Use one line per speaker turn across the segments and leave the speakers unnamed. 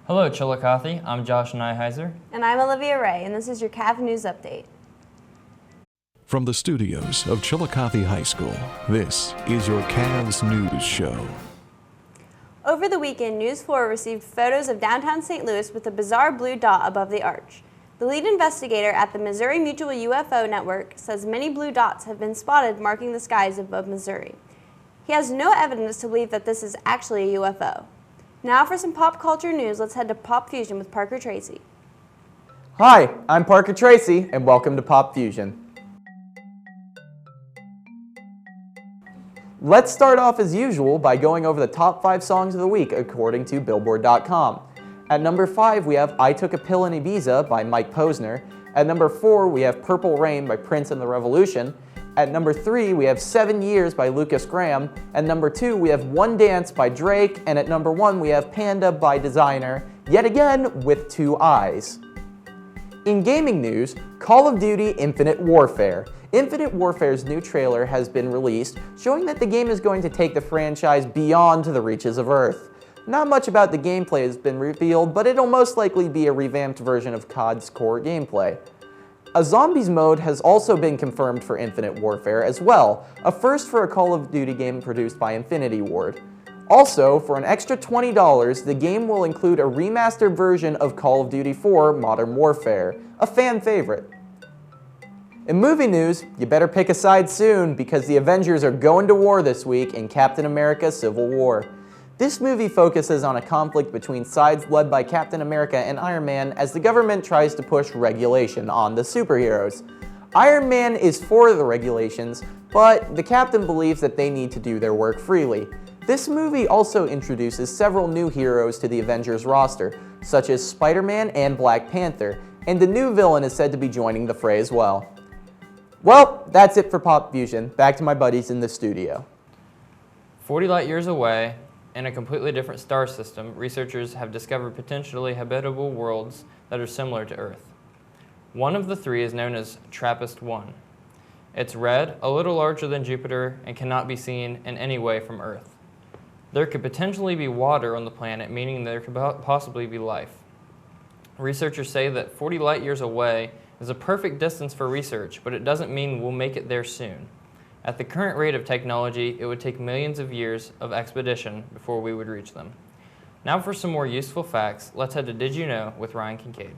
Hello, Chillicothe. I'm Josh Nyheiser.
And I'm Olivia Ray, and this is your CAVS News Update.
From the studios of Chillicothe High School, this is your CAVS News Show.
Over the weekend, News 4 received photos of downtown St. Louis with a bizarre blue dot above the arch. The lead investigator at the Missouri Mutual UFO Network says many blue dots have been spotted marking the skies above Missouri. He has no evidence to believe that this is actually a UFO. Now for some pop culture news, let's head to Pop Fusion with Parker Tracy.
Hi, I'm Parker Tracy, and welcome to Pop Fusion. Let's start off as usual by going over the top 5 songs of the week according to Billboard.com. At number 5, we have I Took a Pill in Ibiza by Mike Posner. At number 4, we have Purple Rain by Prince and the Revolution. At number 3, we have 7 Years by Lucas Graham. At number 2, we have One Dance by Drake. And at number 1, we have Panda by Designer, yet again with 2 eyes. In gaming news, Call of Duty Infinite Warfare. Infinite Warfare's new trailer has been released, showing that the game is going to take the franchise beyond the reaches of Earth. Not much about the gameplay has been revealed, but it'll most likely be a revamped version of COD's core gameplay. A Zombies mode has also been confirmed for Infinite Warfare as well, a first for a Call of Duty game produced by Infinity Ward. Also, for an extra $20, the game will include a remastered version of Call of Duty 4 Modern Warfare, a fan favorite. In movie news, you better pick a side soon because the Avengers are going to war this week in Captain America: Civil War. This movie focuses on a conflict between sides led by Captain America and Iron Man as the government tries to push regulation on the superheroes. Iron Man is for the regulations, but the Captain believes that they need to do their work freely. This movie also introduces several new heroes to the Avengers roster, such as Spider-Man and Black Panther, and a new villain is said to be joining the fray as well. Well, that's it for Pop Fusion. Back to my buddies in the studio.
40 light years away, in a completely different star system, researchers have discovered potentially habitable worlds that are similar to Earth. One of the 3 is known as TRAPPIST-1. It's red, a little larger than Jupiter, and cannot be seen in any way from Earth. There could potentially be water on the planet, meaning there could possibly be life. Researchers say that 40 light years away is a perfect distance for research, but it doesn't mean we'll make it there soon. At the current rate of technology, it would take millions of years of expedition before we would reach them. Now for some more useful facts, let's head to Did You Know with Ryan Kincaid.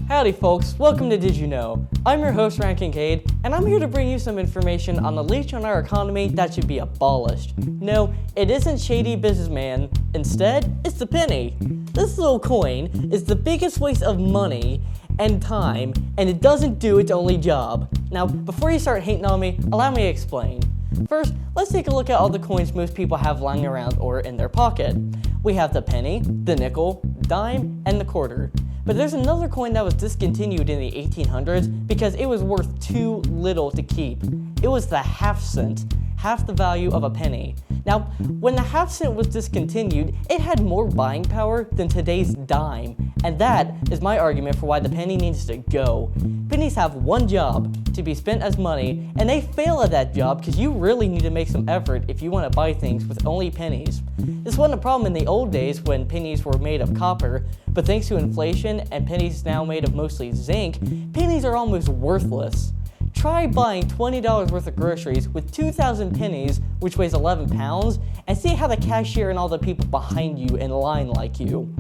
Howdy folks, welcome to Did You Know? I'm your host Ryan Kincaid, and I'm here to bring you some information on the leech on our economy that should be abolished. No, it isn't shady businessman, instead, it's the penny. This little coin is the biggest waste of money and time, and it doesn't do its only job. Now, before you start hating on me, allow me to explain. First, let's take a look at all the coins most people have lying around or in their pocket. We have the penny, the nickel, dime, and the quarter. But there's another coin that was discontinued in the 1800s because it was worth too little to keep. It was the half cent, half the value of a penny. Now, when the half cent was discontinued, it had more buying power than today's dime, and that is my argument for why the penny needs to go. Pennies have one job, to be spent as money, and they fail at that job because you really need to make some effort if you want to buy things with only pennies. This wasn't a problem in the old days when pennies were made of copper, but thanks to inflation and pennies now made of mostly zinc, pennies are almost worthless. Try buying $20 worth of groceries with 2,000 pennies, which weighs 11 pounds, and see how the cashier and all the people behind you in line like you.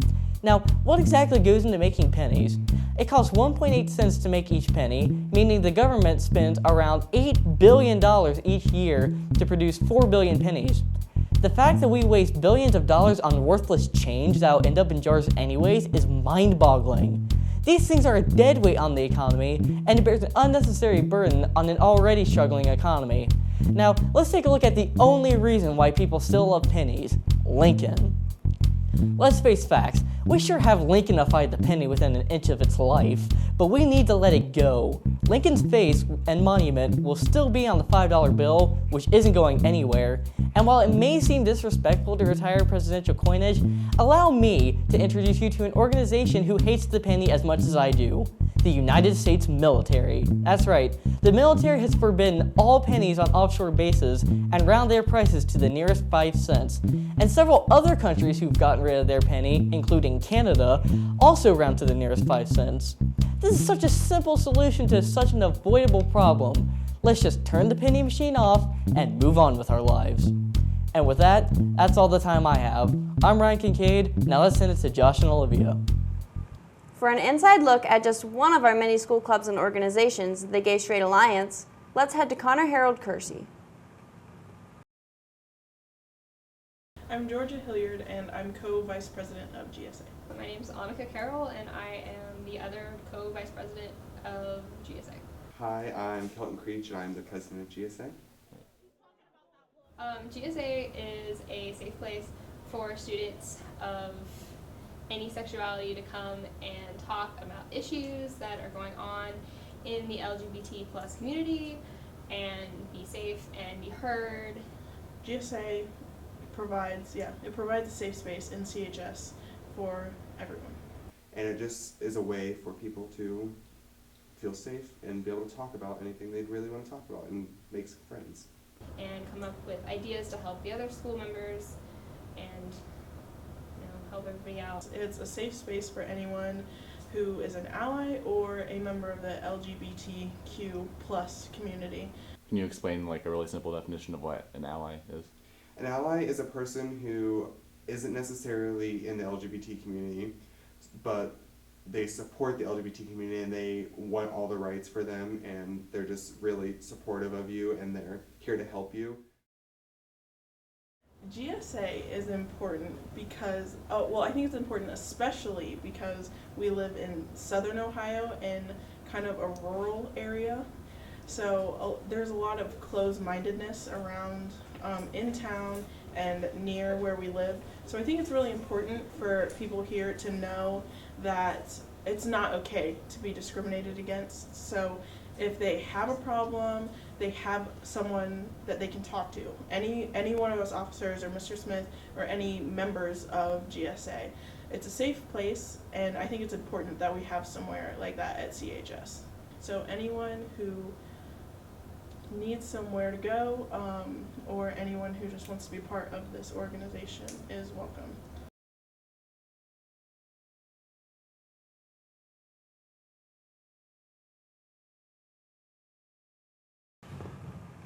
Now, what exactly goes into making pennies? It costs 1.8 cents to make each penny, meaning the government spends around $8 billion each year to produce 4 billion pennies. The fact that we waste billions of dollars on worthless change that will end up in jars anyways is mind-boggling. These things are a dead weight on the economy, and it bears an unnecessary burden on an already struggling economy. Now, let's take a look at the only reason why people still love pennies: Lincoln. Let's face facts, we sure have Lincolnified the penny within an inch of its life, but we need to let it go. Lincoln's face and monument will still be on the $5 bill, which isn't going anywhere, and while it may seem disrespectful to retire presidential coinage, allow me to introduce you to an organization who hates the penny as much as I do. The United States military. That's right, the military has forbidden all pennies on offshore bases and round their prices to the nearest 5 cents. And several other countries who've gotten rid of their penny, including Canada, also round to the nearest 5 cents. This is such a simple solution to such an avoidable problem. Let's just turn the penny machine off and move on with our lives. And with that, that's all the time I have. I'm Ryan Kincaid, now let's send it to Josh and Olivia.
For an inside look at just one of our many school clubs and organizations, the Gay Straight Alliance, let's head to Connor Harold Kersey.
I'm Georgia Hilliard, and I'm co-vice president of GSA.
My name is Annika Carroll, and I am the other co-vice president of GSA.
Hi, I'm Kelton Creech, and I'm the president of GSA.
GSA is a safe place for students of any sexuality to come and talk about issues that are going on in the LGBT plus community and be safe and be heard.
GSA provides a safe space in CHS for everyone.
And it just is a way for people to feel safe and be able to talk about anything they'd really want to talk about and make some friends.
And come up with ideas to help the other school members and help everybody out.
It's a safe space for anyone who is an ally or a member of the LGBTQ plus community.
Can you explain like a really simple definition of what an ally is?
An ally is a person who isn't necessarily in the LGBT community, but they support the LGBT community and they want all the rights for them, and they're just really supportive of you and they're here to help you.
GSA is important because, I think it's important especially because we live in southern Ohio in kind of a rural area. So there's a lot of closed-mindedness around in town and near where we live. So I think it's really important for people here to know that it's not okay to be discriminated against. So if they have a problem, they have someone that they can talk to. Any one of us officers or Mr. Smith or any members of GSA. It's a safe place, and I think it's important that we have somewhere like that at CHS. So anyone who needs somewhere to go, or anyone who just wants to be part of this organization is welcome.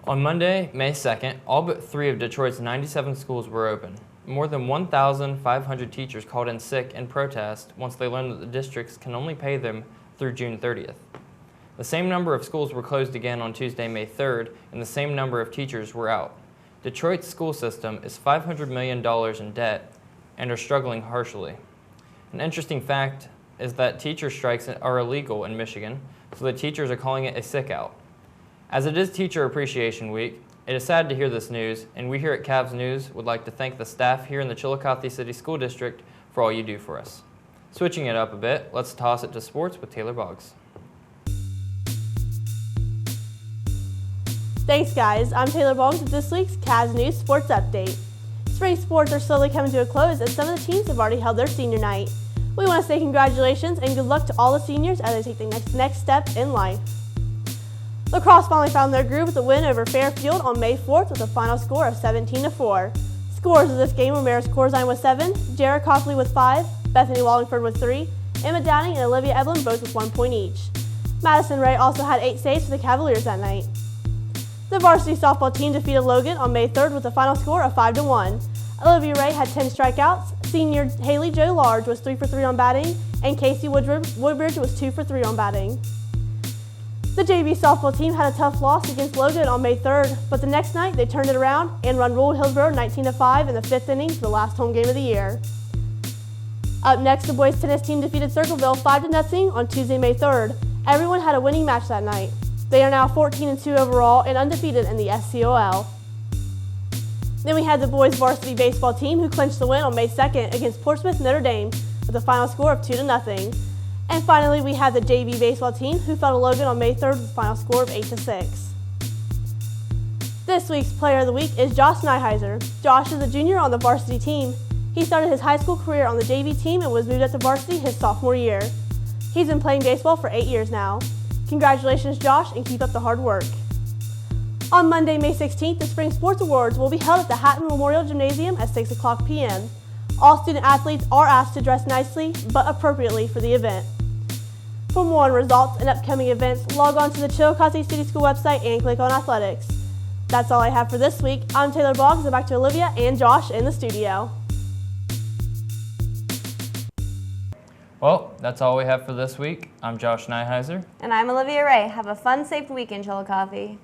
On Monday, May 2nd, all but 3 of Detroit's 97 schools were open. More than 1,500 teachers called in sick in protest once they learned that the districts can only pay them through June 30th. The same number of schools were closed again on Tuesday, May 3rd, and the same number of teachers were out. Detroit's school system is $500 million in debt and are struggling harshly. An interesting fact is that teacher strikes are illegal in Michigan, so the teachers are calling it a sick out. As it is Teacher Appreciation Week, it is sad to hear this news, and we here at CAVS News would like to thank the staff here in the Chillicothe City School District for all you do for us. Switching it up a bit, let's toss it to sports with Taylor Boggs.
Thanks guys, I'm Taylor Boggs with this week's CAVS News Sports Update. Spring sports are slowly coming to a close as some of the teams have already held their senior night. We want to say congratulations and good luck to all the seniors as they take the next step in life. Lacrosse finally found their groove with a win over Fairfield on May 4th with a final score of 17-4. Scores of this game were Maris Corzine with 7, Jared Copley with 5, Bethany Wallingford with 3, Emma Downing and Olivia Evelyn both with 1 point each. Madison Ray also had 8 saves for the Cavaliers that night. The varsity softball team defeated Logan on May 3rd with a final score of 5-1. Olivia Ray had 10 strikeouts, senior Haley Jo Large was 3 for 3 on batting, and Casey Woodbridge was 2 for 3 on batting. The JV softball team had a tough loss against Logan on May 3rd, but the next night they turned it around and run ruled Hillsborough 19-5 in the 5th inning for the last home game of the year. Up next, the boys tennis team defeated Circleville 5-0 on Tuesday, May 3rd. Everyone had a winning match that night. They are now 14-2 overall and undefeated in the SCOL. Then we had the boys varsity baseball team who clinched the win on May 2nd against Portsmouth Notre Dame with a final score of 2-0. And finally, we had the JV baseball team who fell to Logan on May 3rd with a final score of 8-6. This week's Player of the Week is Josh Nyheiser. Josh is a junior on the varsity team. He started his high school career on the JV team and was moved up to varsity his sophomore year. He's been playing baseball for 8 years now. Congratulations, Josh, and keep up the hard work. On Monday, May 16th, the Spring Sports Awards will be held at the Hatton Memorial Gymnasium at 6 o'clock p.m. All student athletes are asked to dress nicely, but appropriately for the event. For more on results and upcoming events, log on to the Chillicothe City School website and click on Athletics. That's all I have for this week. I'm Taylor Boggs, and back to Olivia and Josh in the studio.
Well, that's all we have for this week. I'm Josh Nyheiser.
And I'm Olivia Ray. Have a fun, safe week in Chillicothe.